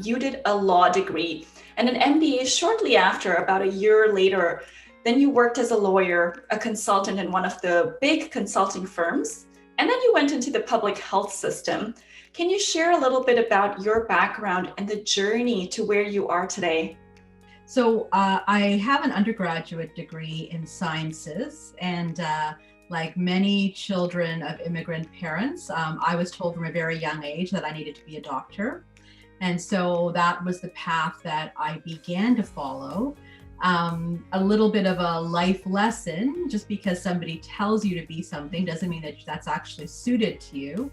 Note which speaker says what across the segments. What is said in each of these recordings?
Speaker 1: You did a law degree and an MBA shortly after, about a year later. Then you worked as a lawyer, a consultant in one of the big consulting firms, and then you went into the public health system. Can you share a little bit about your background and the journey to where you are today?
Speaker 2: So I have an undergraduate degree in sciences, and like many children of immigrant parents, I was told from a very young age that I needed to be a doctor. And so that was the path that I began to follow. A little bit of a life lesson: just because somebody tells you to be something doesn't mean that that's actually suited to you.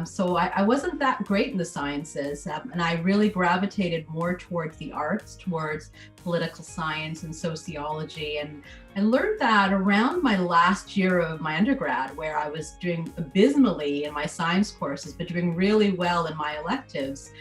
Speaker 2: So I wasn't that great in the sciences, and I really gravitated more towards the arts, towards political science and sociology. And I learned that around my last year of my undergrad, where I was doing abysmally in my science courses, but doing really well in my electives.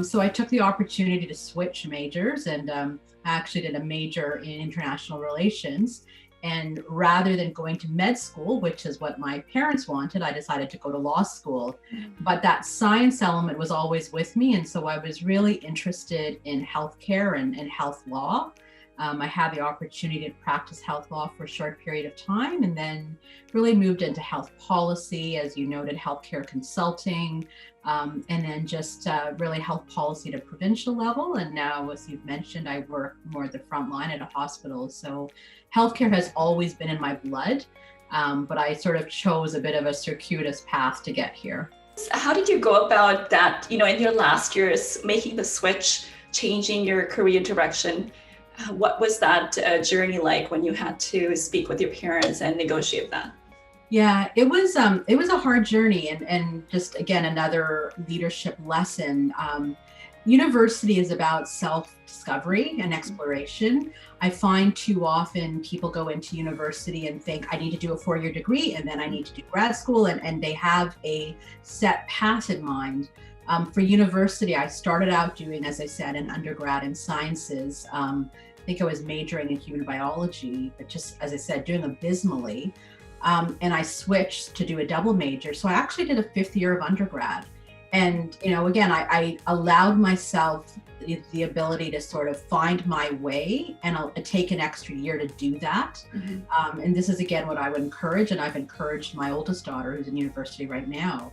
Speaker 2: So I took the opportunity to switch majors, and I actually did a major in international relations. And rather than going to med school, which is what my parents wanted, I decided to go to law school. But that science element was always with me. And so I was really interested in healthcare and health law. I had the opportunity to practice health law for a short period of time, and then really moved into health policy, as you noted, healthcare consulting, and then just really health policy at a provincial level. And now, as you've mentioned, I work more at the front line at a hospital. So healthcare has always been in my blood, but I sort of chose a bit of a circuitous path to get here.
Speaker 1: How did you go about that, in your last years, making the switch, changing your career direction? What was that journey like when you had to speak with your parents and negotiate that?
Speaker 2: Yeah, it was a hard journey, and just again another leadership lesson. University is about self-discovery and exploration. I find too often people go into university and think, I need to do a 4-year degree and then I need to do grad school, and they have a set path in mind. For university, I started out doing, as I said, an undergrad in sciences. I think I was majoring in human biology, but just, as I said, doing abysmally. And I switched to do a double major. So I actually did a 5th year of undergrad. And, again, I allowed myself the ability to sort of find my way, and I'll take an extra year to do that. Mm-hmm. And this is, again, what I would encourage. And I've encouraged my oldest daughter, who's in university right now,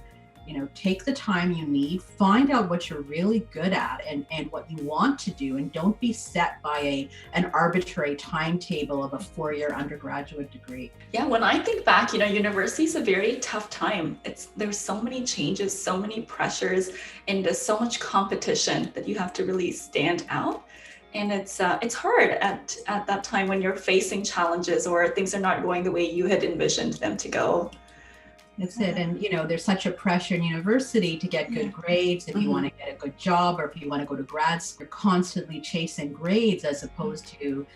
Speaker 2: take the time you need, find out what you're really good at and what you want to do, and don't be set by an arbitrary timetable of a 4-year undergraduate degree.
Speaker 1: Yeah, when I think back, university is a very tough time. There's so many changes, so many pressures, and there's so much competition that you have to really stand out. And it's hard at that time when you're facing challenges or things are not going the way you had envisioned them to go.
Speaker 2: That's it. And, there's such a pressure in university to get good grades. If you want to get a good job, or if you want to go to grad school, you're constantly chasing grades as opposed to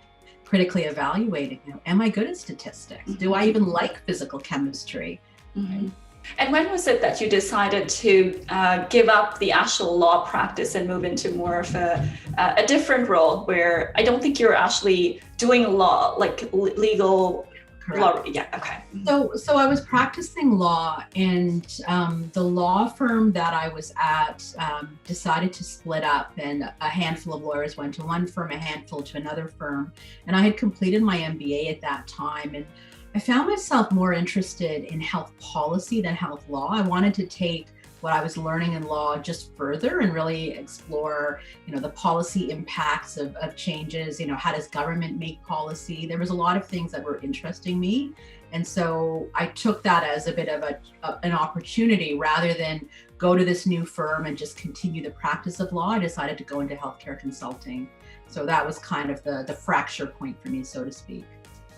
Speaker 2: critically evaluating, am I good at statistics? Do I even like physical chemistry?
Speaker 1: Mm-hmm. And when was it that you decided to give up the actual law practice and move into more of a different role, where I don't think you're actually doing law, like legal? Law, yeah, okay.
Speaker 2: So I was practicing law, and the law firm that I was at decided to split up, and a handful of lawyers went to one firm, a handful to another firm. And I had completed my MBA at that time, and I found myself more interested in health policy than health law. I wanted to take what I was learning in law just further and really explore, the policy impacts of changes. How does government make policy? There was a lot of things that were interesting me. And so I took that as a bit of an opportunity. Rather than go to this new firm and just continue the practice of law, I decided to go into healthcare consulting. So that was kind of the fracture point for me, so to speak.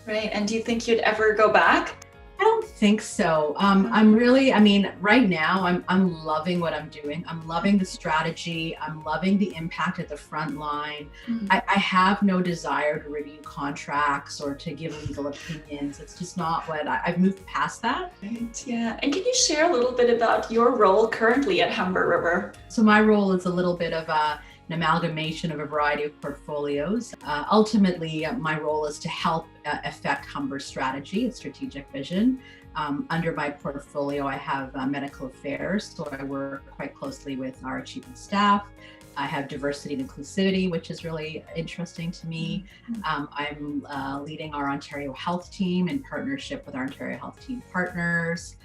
Speaker 1: Right. And do you think you'd ever go back?
Speaker 2: I don't think so. Right now I'm loving what I'm doing. I'm loving the strategy. I'm loving the impact at the front line. Mm-hmm. I have no desire to review contracts or to give legal opinions. It's just not what I've moved past that.
Speaker 1: Right, yeah. And can you share a little bit about your role currently at Humber River?
Speaker 2: So my role is a little bit of an amalgamation of a variety of portfolios. Ultimately, my role is to help affect Humber's strategy, its strategic vision. Under my portfolio, I have medical affairs, so I work quite closely with our chief of staff, I have diversity and inclusivity, which is really interesting to me. I'm leading our Ontario Health team in partnership with our Ontario Health team partners.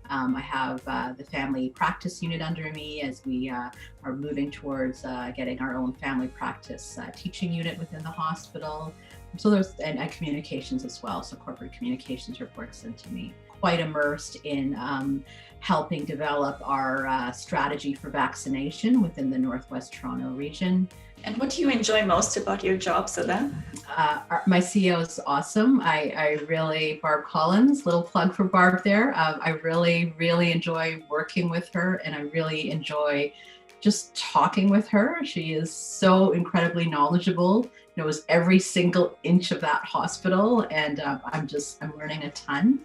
Speaker 2: I have the family practice unit under me as we are moving towards getting our own family practice teaching unit within the hospital. So there's and communications as well. So corporate communications reports into me. Quite immersed in helping develop our strategy for vaccination within the Northwest Toronto region.
Speaker 1: And what do you enjoy most about your job, Sudha?
Speaker 2: My CEO is awesome. I really, Barb Collins, little plug for Barb there. I really, really enjoy working with her, and I really enjoy just talking with her. She is so incredibly knowledgeable, knows every single inch of that hospital, and I'm learning a ton.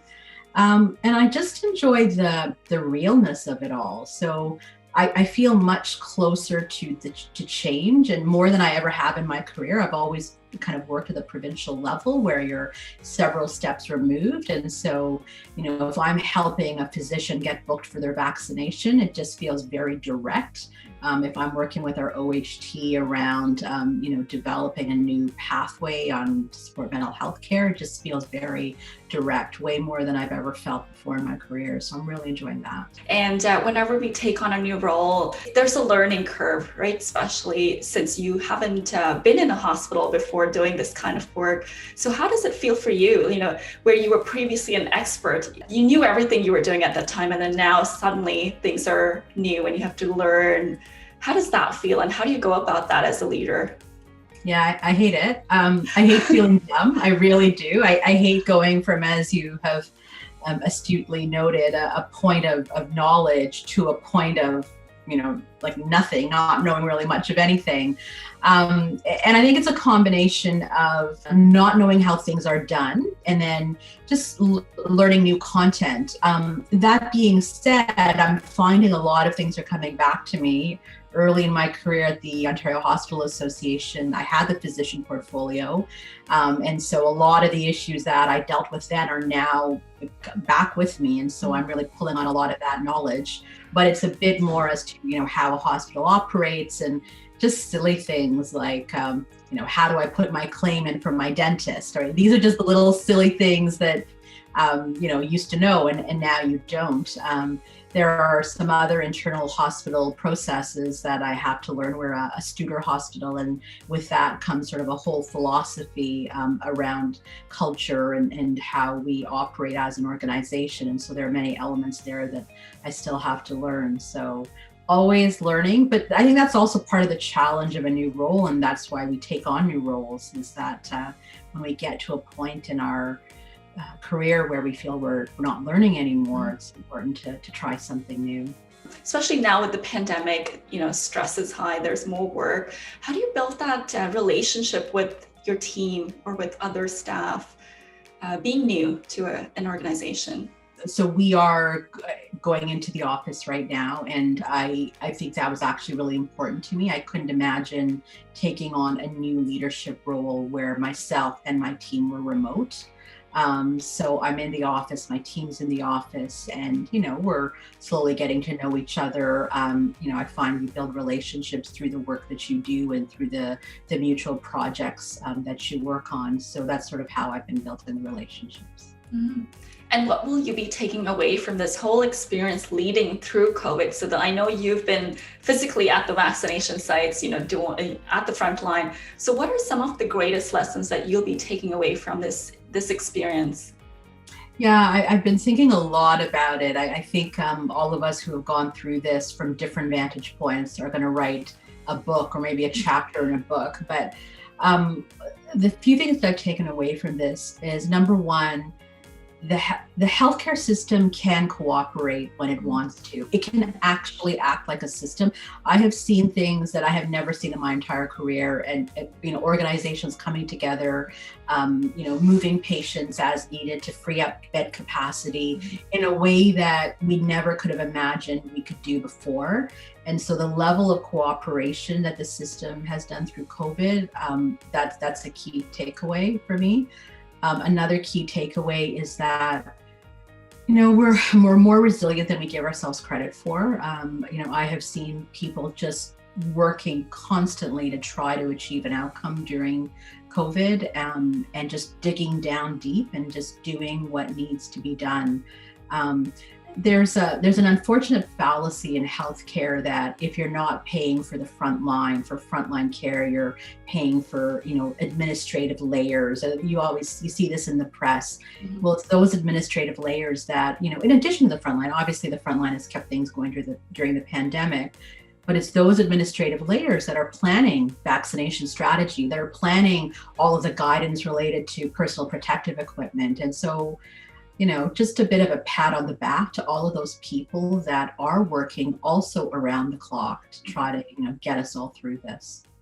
Speaker 2: And I just enjoy the realness of it all. So I feel much closer to change, and more than I ever have in my career. I've always kind of worked at the provincial level where you're several steps removed. And so, if I'm helping a physician get booked for their vaccination, it just feels very direct. If I'm working with our OHT around, developing a new pathway on support mental health care, it just feels very direct, way more than I've ever felt before in my career. So I'm really enjoying that.
Speaker 1: And whenever we take on a new role, there's a learning curve, right? Especially since you haven't been in a hospital before doing this kind of work. So how does it feel for you, where you were previously an expert, you knew everything you were doing at that time, and then now suddenly things are new and you have to learn. How does that feel, and how do you go about that as a leader?
Speaker 2: Yeah, I hate it. I hate feeling dumb. I really do. I hate going from, as you have astutely noted, a point of knowledge to a point of, like nothing, not knowing really much of anything. And I think it's a combination of not knowing how things are done and then just learning new content. That being said, I'm finding a lot of things are coming back to me. Early in my career at the Ontario Hospital Association, I had the physician portfolio. And so a lot of the issues that I dealt with then are now back with me. And so I'm really pulling on a lot of that knowledge, but it's a bit more as to, how a hospital operates and just silly things like, how do I put my claim in from my dentist? Or these are just the little silly things that, used to know and now you don't. There are some other internal hospital processes that I have to learn. We're a Studer hospital, and with that comes sort of a whole philosophy around culture and how we operate as an organization. And so there are many elements there that I still have to learn. So always learning, but I think that's also part of the challenge of a new role. And that's why we take on new roles, is that when we get to a point in our career where we feel we're not learning anymore, it's important to try something new.
Speaker 1: Especially now with the pandemic, stress is high, there's more work. How do you build that relationship with your team or with other staff, being new to an organization?
Speaker 2: So we are going into the office right now, and I think that was actually really important to me. I couldn't imagine taking on a new leadership role where myself and my team were remote. So I'm in the office, my team's in the office, and, we're slowly getting to know each other. I find we build relationships through the work that you do and through the mutual projects that you work on. So that's sort of how I've been building relationships.
Speaker 1: Mm-hmm. And what will you be taking away from this whole experience leading through COVID? So that I know you've been physically at the vaccination sites, doing at the front line. So what are some of the greatest lessons that you'll be taking away from this experience?
Speaker 2: Yeah, I've been thinking a lot about it. I think all of us who have gone through this from different vantage points are going to write a book or maybe a chapter in a book. But the few things that I've taken away from this is, number one, the healthcare system can cooperate when it wants to. It can actually act like a system. I have seen things that I have never seen in my entire career, and organizations coming together, moving patients as needed to free up bed capacity in a way that we never could have imagined we could do before. And so the level of cooperation that the system has done through COVID, that's a key takeaway for me. Another key takeaway is that, we're more resilient than we give ourselves credit for. I have seen people just working constantly to try to achieve an outcome during COVID, and just digging down deep and just doing what needs to be done. Um, there's an unfortunate fallacy in healthcare that if you're not paying for the front line, for frontline care, you're paying for, administrative layers. You see this in the press.
Speaker 1: Mhm.
Speaker 2: Well, it's those administrative layers that, in addition to the front line, obviously the front line has kept things going during the pandemic, but it's those administrative layers that are planning vaccination strategy, that are planning all of the guidance related to personal protective equipment. And so, just a bit of a pat on the back to all of those people that are working also around the clock to try to, get us all through this.